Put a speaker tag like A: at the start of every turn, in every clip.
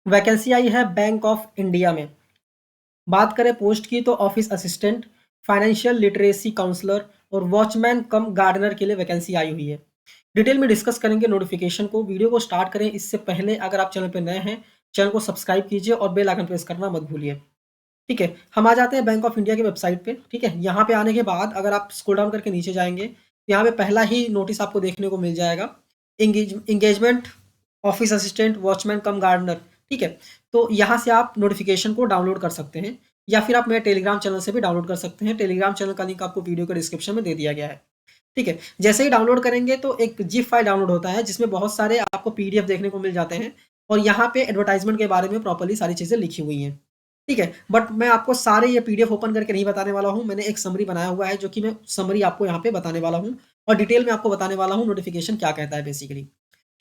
A: Vacancy आई है bank of India में। बात करें पोस्ट की तो office assistant, financial literacy counsellor और वॉचमैन कम गार्डनर के लिए वैकेंसी आई हुई है। डिटेल में डिस्कस करेंगे नोटिफिकेशन को। वीडियो को स्टार्ट करें इससे पहले अगर आप चैनल पर नए हैं, चैनल को सब्सक्राइब कीजिए और बेल आइकन प्रेस करना मत भूलिए। ठीक है, हम आ जाते हैं बैंक ऑफ इंडिया की वेबसाइट पे। ठीक है, यहाँ पे आने के बाद अगर आप स्क्रॉल डाउन करके नीचे जाएंगे तो यहाँ पे पहला ही नोटिस आपको देखने को मिल जाएगा, engagement office assistant watchman cum gardener. ठीक है, तो यहाँ से आप नोटिफिकेशन को डाउनलोड कर सकते हैं या फिर आप मेरे टेलीग्राम चैनल से भी डाउनलोड कर सकते हैं। टेलीग्राम चैनल का लिंक आपको वीडियो के डिस्क्रिप्शन में दे दिया गया है। ठीक है, जैसे ही डाउनलोड करेंगे तो एक जिप फाइल डाउनलोड होता है जिसमें बहुत सारे आपको पीडीएफ देखने को मिल जाते हैं और यहाँ पे एडवर्टाइजमेंट के बारे में प्रॉपर्ली सारी चीज़ें लिखी हुई हैं। ठीक है, बट मैं आपको सारे ये पीडीएफ ओपन करके नहीं बताने वाला हूँ। मैंने एक समरी बनाया हुआ है जो कि मैं समरी आपको यहाँ पे बताने वाला हूँ और डिटेल में आपको बताने वाला हूँ नोटिफिकेशन क्या कहता है बेसिकली।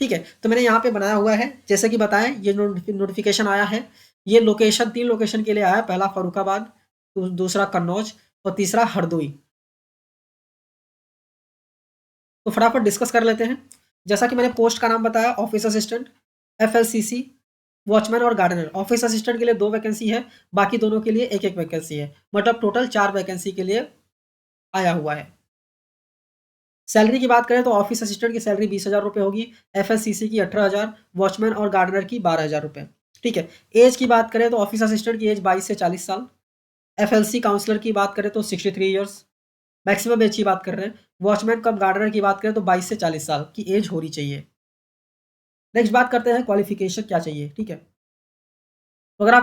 A: ठीक है, तो मैंने यहाँ पे बनाया हुआ है जैसे कि बताएं, ये नोटिफिकेशन आया है। ये लोकेशन 3 लोकेशन के लिए आया है। पहला फर्रुखाबाद, दूसरा कन्नौज और तीसरा हरदोई। तो फटाफट डिस्कस कर लेते हैं। जैसा कि मैंने पोस्ट का नाम बताया, ऑफिस असिस्टेंट, एफएलसीसी, वॉचमैन और गार्डनर। ऑफिस असिस्टेंट के लिए 2 वैकेंसी है, बाकी दोनों के लिए एक एक वैकेंसी है, मतलब टोटल 4 वैकेंसी के लिए आया हुआ है। सैलरी की बात करें तो ऑफिस असिस्टेंट की सैलरी 20,000 रुपये होगी, एफएससीसी की 18,000, वॉचमैन और गार्डनर की 12,000 रुपये। ठीक है, एज की बात करें तो ऑफिस असिस्टेंट की एज 22 से 40 साल, एफएलसी काउंसलर की बात करें तो 63 ईयर्स मैक्सिमम एज की बात कर रहे हैं। वॉचमैन कम गार्डनर की बात करें तो 22 से 40 साल की एज होनी चाहिए। नेक्स्ट बात करते हैं क्वालिफिकेशन क्या चाहिए। ठीक है, तो अगर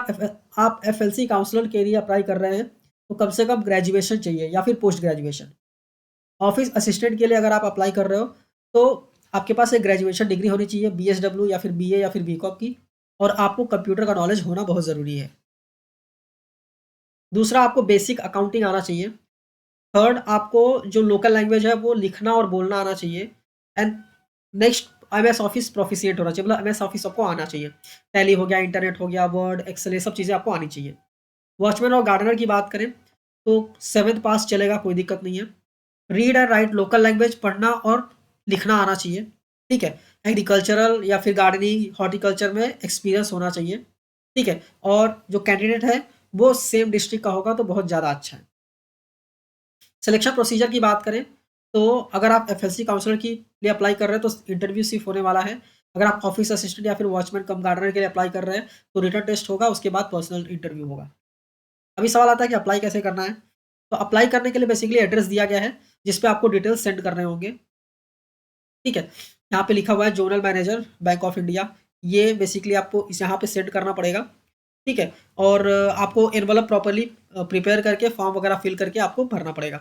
A: आप एफएलसी काउंसलर के लिए अप्लाई कर रहे हैं तो कम से कम ग्रेजुएशन चाहिए या फिर पोस्ट ग्रेजुएशन। ऑफिस असिस्टेंट के लिए अगर आप अप्लाई कर रहे हो तो आपके पास एक ग्रेजुएशन डिग्री होनी चाहिए, बीएसडब्ल्यू या फिर बीए या फिर बीकॉम की, और आपको कंप्यूटर का नॉलेज होना बहुत ज़रूरी है। दूसरा, आपको बेसिक अकाउंटिंग आना चाहिए। थर्ड, आपको जो लोकल लैंग्वेज है वो लिखना और बोलना आना चाहिए। And next, MS office proficient होना चाहिए, मतलब एमएस ऑफिस आपको आना चाहिए। टैली हो गया, इंटरनेट हो गया, वर्ड, एक्सेल, ये सब चीज़ें आपको आनी चाहिए। वॉचमैन और गार्डनर की बात करें तो 7th पास चलेगा, कोई दिक्कत नहीं है। Read and right local language पढ़ना और लिखना आना चाहिए। ठीक है, एग्रीकल्चरल या फिर गार्डनिंग हॉर्टिकल्चर में एक्सपीरियंस होना चाहिए। ठीक है, और जो कैंडिडेट है वो सेम डिस्ट्रिक्ट का होगा तो बहुत ज़्यादा अच्छा है। सिलेक्शन प्रोसीजर की बात करें तो अगर आप एफएलसी काउंसलर के लिए अप्लाई कर रहे हैं तो इंटरव्यू सिर्फ होने वाला है। अगर आप ऑफिस असिस्टेंट या फिर वॉचमैन कम गार्डनर के लिए अप्लाई कर रहे हैं तो रिटन टेस्ट होगा, उसके बाद पर्सनल इंटरव्यू होगा। अभी सवाल आता है कि अप्लाई कैसे करना है। तो अप्लाई करने के लिए बेसिकली एड्रेस दिया गया है जिस पे आपको डिटेल्स सेंड करने होंगे। ठीक है, यहाँ पे लिखा हुआ है zonal manager bank of India. ये बेसिकली आपको इस यहाँ पे सेंड करना पड़ेगा। ठीक है, और आपको एनवलप प्रॉपर्ली प्रिपेयर करके फॉर्म वगैरह फिल करके आपको भरना पड़ेगा।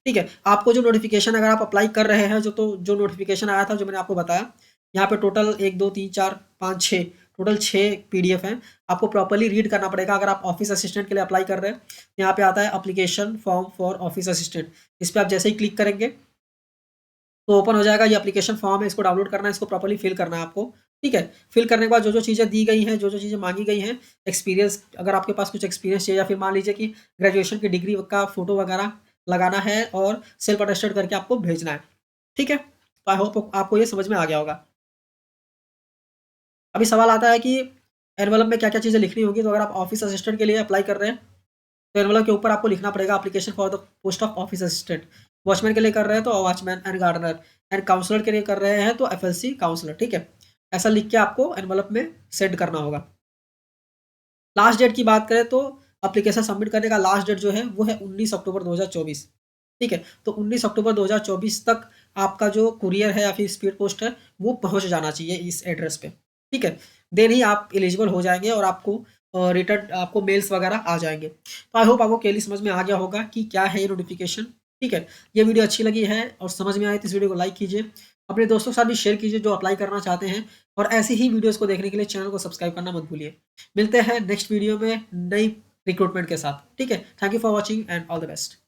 A: ठीक है, आपको जो नोटिफिकेशन अगर आप अप्लाई कर रहे हैं जो नोटिफिकेशन आया था जो मैंने आपको बताया, यहाँ पे टोटल 1 2 3 4 5 6 टोटल 6 पीडीएफ हैं। आपको प्रॉपर्ली रीड करना पड़ेगा। अगर आप ऑफिस असिस्टेंट के लिए अप्लाई कर रहे हैं, यहाँ पे आता है application form for office assistant. इस पर आप जैसे ही क्लिक करेंगे तो ओपन हो जाएगा। ये एप्लीकेशन फॉर्म है, इसको डाउनलोड करना है, इसको प्रॉपर्ली फिल करना है आपको। ठीक है, फिल करने के बाद जो चीज़ें दी गई हैं, जो चीज़ें मांगी गई हैं, एक्सपीरियंस, अगर आपके पास कुछ एक्सपीरियंस चाहिए या फिर मान लीजिए कि ग्रेजुएशन की डिग्री का फोटो वगैरह लगाना है और सेल्फ अटेस्टेड करके आपको भेजना है। ठीक है, तो आई होप आपको ये समझ में आ गया होगा। अभी सवाल आता है कि एनवलप में क्या क्या चीज़ें लिखनी होगी। तो अगर आप ऑफिस असिस्टेंट के लिए अप्लाई कर रहे हैं तो एनवलप के ऊपर आपको लिखना पड़ेगा application for the post of office assistant. Watchman के लिए कर रहे हैं तो watchman and gardener, and counsellor के लिए कर रहे हैं तो एफएलसी काउंसलर। ठीक है, ऐसा लिख के आपको एनवलप में सेंड करना होगा। लास्ट डेट की बात करें तो एप्लीकेशन सबमिट करने का लास्ट डेट जो है वो है 19 अक्टूबर 2024। ठीक है, तो 19 अक्टूबर 2024 तक आपका जो कुरियर है या फिर स्पीड पोस्ट है वो पहुंच जाना चाहिए इस एड्रेस पे। ठीक है, देन ही आप एलिजिबल हो जाएंगे और आपको रिटर्न आपको मेल्स वगैरह आ जाएंगे। तो आई होप आपको क्लियरली समझ में आ गया होगा कि क्या है ये नोटिफिकेशन। ठीक है, ये वीडियो अच्छी लगी है और समझ में आए तो इस वीडियो को लाइक कीजिए, अपने दोस्तों के साथ भी शेयर कीजिए जो अप्लाई करना चाहते हैं, और ऐसी ही वीडियोस को देखने के लिए चैनल को सब्सक्राइब करना मत भूलिए। मिलते हैं नेक्स्ट वीडियो में नई रिक्रूटमेंट के साथ। ठीक है, thank you for watching and all the best.